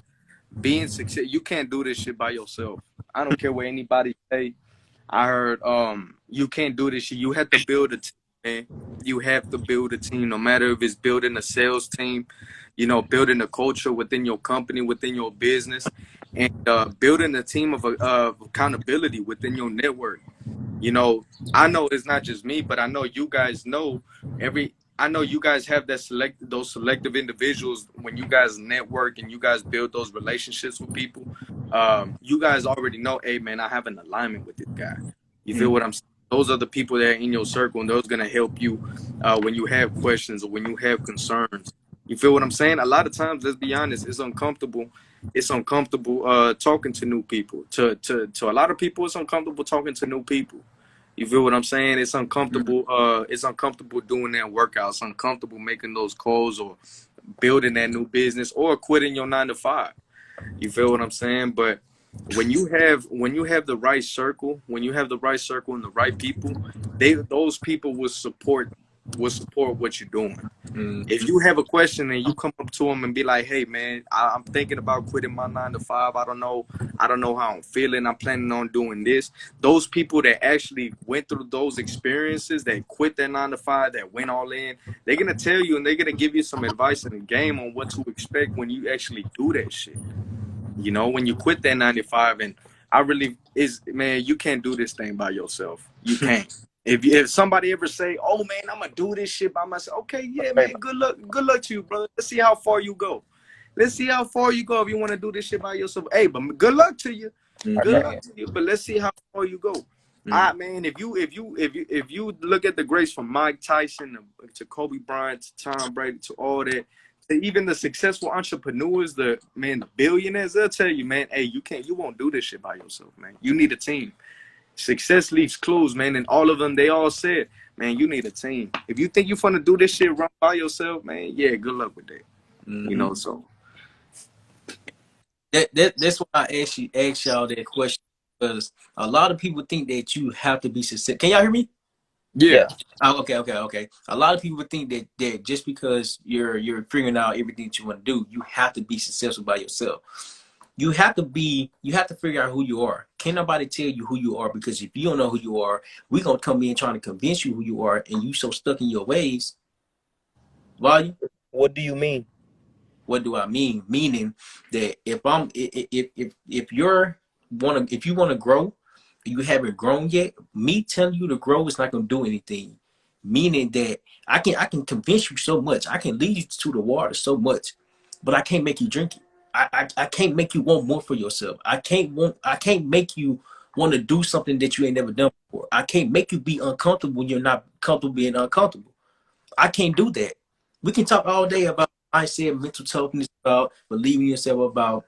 Speaker 3: being success. You can't do this shit by yourself. I don't care what anybody say. I heard you can't do this shit. You have to build a team, man. You have to build a team, no matter if it's building a sales team, building a culture within your company, within your business, and building a team of accountability within your network. I know it's not just me, but I know you guys know I know you guys have those selective individuals when you guys network and you guys build those relationships with people. you guys already know, hey man, I have an alignment with this guy. You feel what I'm saying? Those are the people that are in your circle, and those gonna help you when you have questions or when you have concerns. You feel what I'm saying? A lot of times, let's be honest, it's uncomfortable. It's uncomfortable talking to new people. To a lot of people, it's uncomfortable talking to new people. You feel what I'm saying? It's uncomfortable. It's uncomfortable doing that workout. It's uncomfortable making those calls or building that new business or quitting your 9 to 5. You feel what I'm saying? But when you have the right circle, when you have the right circle and the right people, those people will support what you're doing. If you have a question and you come up to them and be like, "Hey man, I'm thinking about quitting my 9 to 5. I don't know how I'm feeling. I'm planning on doing this." Those people that actually went through those experiences, that quit their 9 to 5, that went all in, they're gonna tell you and they're gonna give you some advice and a game on what to expect when you actually do that shit. You know, when you quit that 9 to 5, and man, you can't do this thing by yourself. You can't. If somebody ever say, "Oh man, I'm gonna do this shit by myself," okay, yeah, man, good luck to you, brother. Let's see how far you go. Let's see how far you go if you want to do this shit by yourself. Hey, but good luck to you. Good luck to you. But let's see how far you go. Man, if you look at the greats from Mike Tyson to Kobe Bryant to Tom Brady to all that, to even the successful entrepreneurs, the billionaires, they'll tell you, man, hey, you won't do this shit by yourself, man. You need a team. Success leaves clues, man, and all of them, they all said, man, you need a team. If you think you're gonna do this shit run by yourself, man, yeah, good luck with that. You know, so
Speaker 1: that's why I asked y'all that question, because a lot of people think that you have to be successful. Can y'all hear me?
Speaker 3: yeah.
Speaker 1: Oh, okay. A lot of people think that just because you're figuring out everything that you want to do, you have to be successful by yourself. You have to figure out who you are. Can't nobody tell you who you are, because if you don't know who you are, we're gonna come in trying to convince you who you are, and you so stuck in your ways. Why?
Speaker 2: What do you mean?
Speaker 1: What do I mean? Meaning that if you want to grow, you haven't grown yet. Me telling you to grow is not gonna do anything. Meaning that I can convince you so much. I can lead you to the water so much, but I can't make you drink it. I can't make you want more for yourself. I can't make you want to do something that you ain't never done before. I can't make you be uncomfortable when you're not comfortable being uncomfortable. I can't do that. We can talk all day about mindset, mental toughness, about believing yourself, about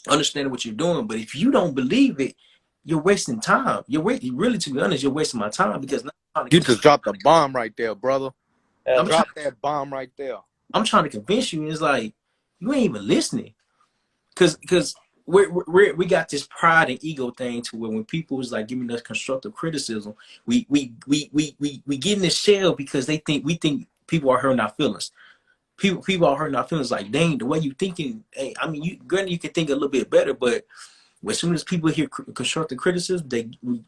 Speaker 1: understanding what you're doing. But if you don't believe it, you're wasting time. Really, to be honest, you're wasting my time, because now
Speaker 3: You just dropped a bomb right there, brother.
Speaker 2: Drop
Speaker 3: that bomb right there.
Speaker 1: I'm trying to convince you, and it's like you ain't even listening, because we got this pride and ego thing to where when people is like giving us constructive criticism, we get in this shell because we think people are hurting our feelings. People are hurting our feelings. Like, dang, the way you thinking. Hey, I mean, granted, you can think a little bit better, but as soon as people hear constructive criticism, we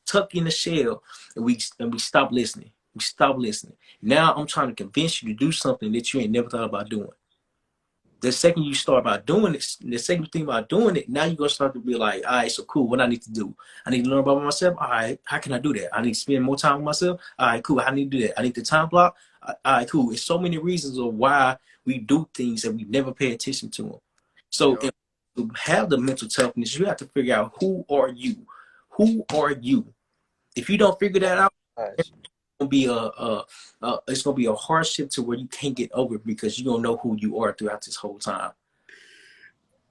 Speaker 1: tuck in the shell, and we stop listening. We stop listening. Now I'm trying to convince you to do something that you ain't never thought about doing. The second you start about doing it, the second you think about doing it, now you're gonna start to be like, all right, so cool. What I need to do? I need to learn about myself. All right, how can I do that? I need to spend more time with myself. All right, cool. I need to do that. I need the time block. All right, cool. It's so many reasons of why we do things and we never pay attention to them. So to have the mental toughness, you have to figure out, who are you? Who are you? If you don't figure that out, it's gonna be a hardship to where you can't get over it, because you don't know who you are throughout this whole time.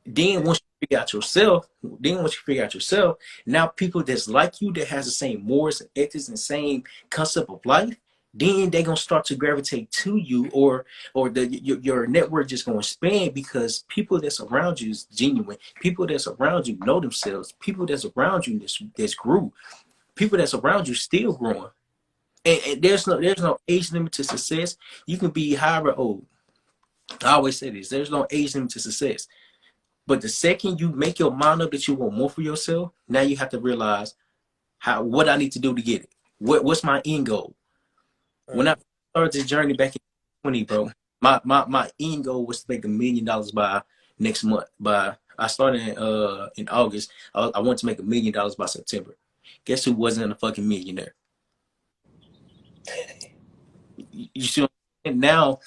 Speaker 1: Then once you figure out yourself, now people that's like you, that has the same morals and ethics and same concept of life, then they're gonna start to gravitate to you, or your network just gonna expand, because people that's around you is genuine. People that's around you know themselves. People that's around you that's grew. People that's around you still growing. And there's no age limit to success. You can be however old. I always say this: there's no age limit to success. But the second you make your mind up that you want more for yourself, now you have to realize what I need to do to get it. What's my end goal? When I started this journey back in 2020, bro, my end goal was to make $1 million by next month. I started in August. I wanted to make $1 million by September. Guess who wasn't a fucking millionaire? You see what I'm saying? Now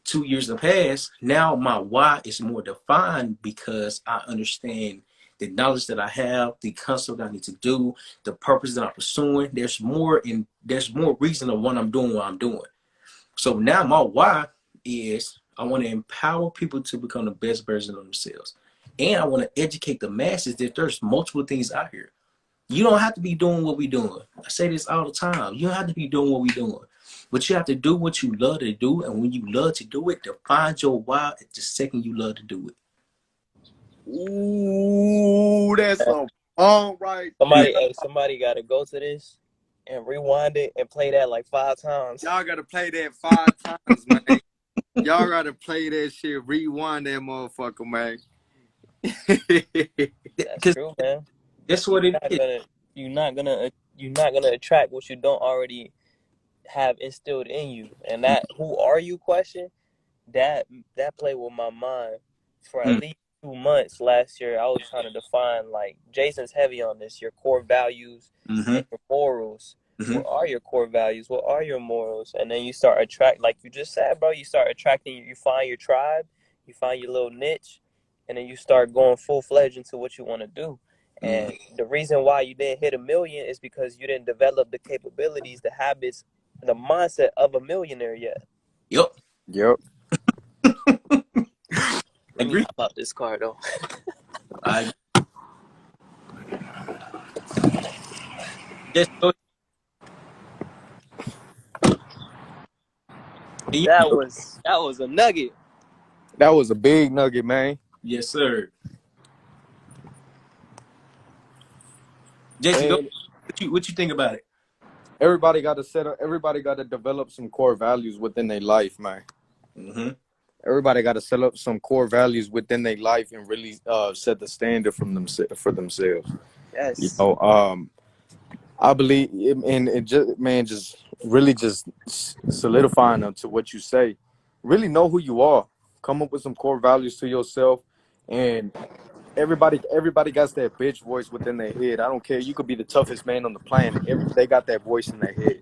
Speaker 1: 2 years have passed. Now my why is more defined, because I understand the knowledge that I have, the concept that I need to do, the purpose that I'm pursuing. There's more reason of what I'm doing what I'm doing. So now my why is I want to empower people to become the best version of themselves. And I want to educate the masses that there's multiple things out here. You don't have to be doing what we're doing. I say this all the time. You don't have to be doing what we're doing. But you have to do what you love to do. And when you love to do it, to find your why at the second you love to do it.
Speaker 3: Ooh, that's a right.
Speaker 2: Somebody got to go to this and rewind it and play that like 5 times.
Speaker 3: Y'all got to play that 5 times, man. Y'all got to play that shit, rewind that motherfucker, man.
Speaker 2: That's true, man.
Speaker 1: That's what it is.
Speaker 2: You're not gonna attract what you don't already have instilled in you. And that who are you question, that played with my mind for at least 2 months last year. I was trying to define, like, Jason's heavy on this, your core values and your morals. What are your core values? What are your morals? And then you start like you just said, bro, you start attracting, you find your tribe, you find your little niche, and then you start going full-fledged into what you want to do. And the reason why you didn't hit 1 million is because you didn't develop the capabilities, the habits, the mindset of a millionaire yet.
Speaker 1: Yep.
Speaker 2: Let me hop out this car, though. That was a nugget.
Speaker 3: That was a big nugget, man.
Speaker 1: Yes, sir. Jason, what you think about it?
Speaker 3: Everybody got to develop some core values within their life, man. Everybody got to set up some core values within their life and really set the standard for themselves.
Speaker 2: Yes.
Speaker 3: You know, I believe, and it just really solidifying them to what you say. Really know who you are. Come up with some core values to yourself, and everybody got that bitch voice within their head. I don't care. You could be the toughest man on the planet. They got that voice in their head.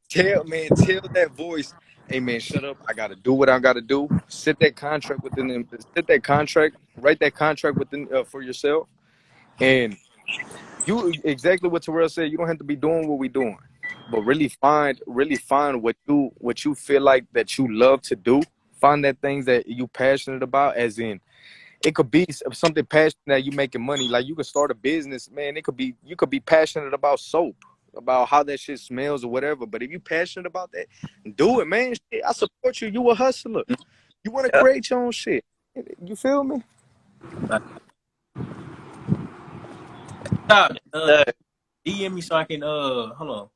Speaker 3: Tell that voice, hey man, shut up. I gotta do what I gotta do. Set that contract within them. Set that contract. Write that contract within for yourself. And you exactly what Terrell said. You don't have to be doing what we're doing, but really find what you feel like that you love to do. Find that things that you passionate about, as in. It could be something passionate that you making money. Like you could start a business, man. You could be passionate about soap, about how that shit smells or whatever. But if you passionate about that, do it, man. Shit, I support you. You a hustler. You want to create your own shit. You feel me?
Speaker 1: DM me so I can hold on.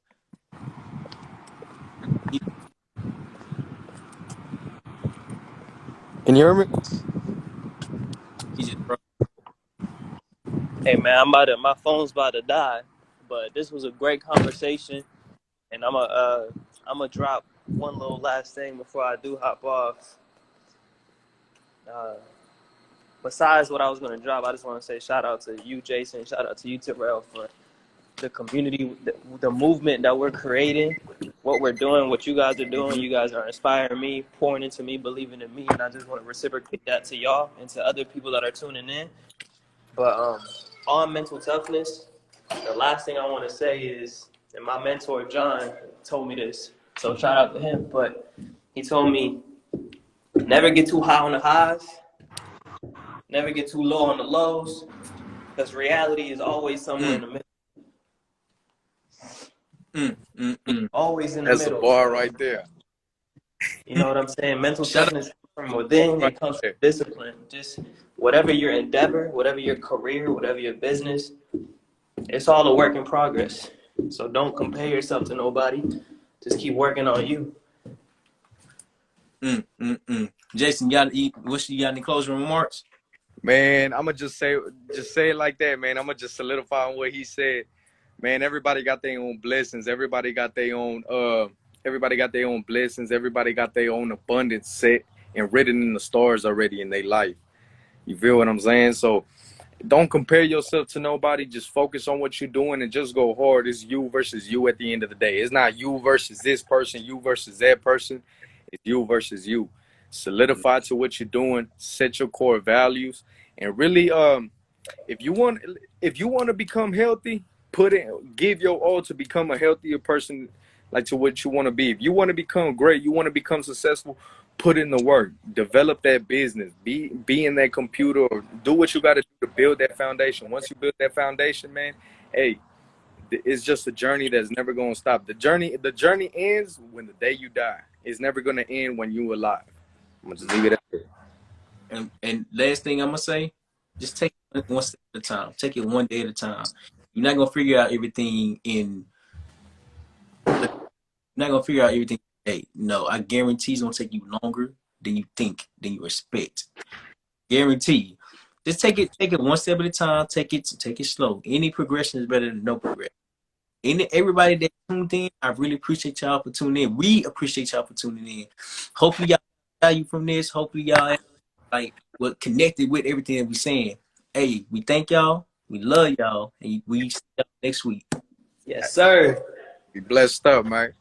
Speaker 3: Can you hear me?
Speaker 2: Hey man, my phone's about to die, but this was a great conversation, and I'm gonna drop one little last thing before I do hop off. Besides what I was gonna drop, I just want to say shout out to you, Jason. Shout out to you, Terrell, for the community, the movement that we're creating, what we're doing, what you guys are doing. You guys are inspiring me, pouring into me, believing in me, and I just want to reciprocate that to y'all and to other people that are tuning in. But on mental toughness, the last thing I want to say is, and my mentor John told me this, so shout out to him. But he told me, never get too high on the highs, never get too low on the lows, because reality is always somewhere in the middle. Always in the middle.
Speaker 3: That's a bar right there.
Speaker 2: You know what I'm saying? Mental toughness comes from within. It comes from discipline. Just whatever your endeavor, whatever your career, whatever your business, it's all a work in progress. So don't compare yourself to nobody. Just keep working on you.
Speaker 1: Jason, you got any closing remarks?
Speaker 3: Man, I'ma just say it like that, man. I'ma just solidify on what he said. Man, everybody got their own blessings. Everybody got their own blessings. Everybody got their own abundance set and written in the stars already in their life. You feel what I'm saying? So don't compare yourself to nobody. Just focus on what you're doing and just go hard. It's you versus you at the end of the day. It's not you versus this person, you versus that person. It's you versus you. Solidify to what you're doing, set your core values, and really if you want to become healthy, give your all to become a healthier person, like to what you want to be. If you want to become great, you want to become successful, put in the work, develop that business, be in that computer, or do what you got to do to build that foundation. Once you build that foundation, man, hey, it's just a journey that's never going to stop. The journey ends when the day you die. It's never going to end when you're alive. I'm gonna just leave it at that.
Speaker 1: And last thing I'm gonna say, just take it one step at a time. Take it one day at a time. You're not gonna figure out everything in. You're not gonna figure out everything today. No, I guarantee it's gonna take you longer than you think, than you expect. Guarantee. Just take it one step at a time. Take it slow. Any progression is better than no progression. Everybody that tuned in, I really appreciate y'all for tuning in. We appreciate y'all for tuning in. Hopefully y'all value from this. Hopefully y'all like what connected with everything that we saying. Hey, we thank y'all. We love y'all. And we see y'all next week.
Speaker 2: Yes, sir.
Speaker 3: Be blessed up, man.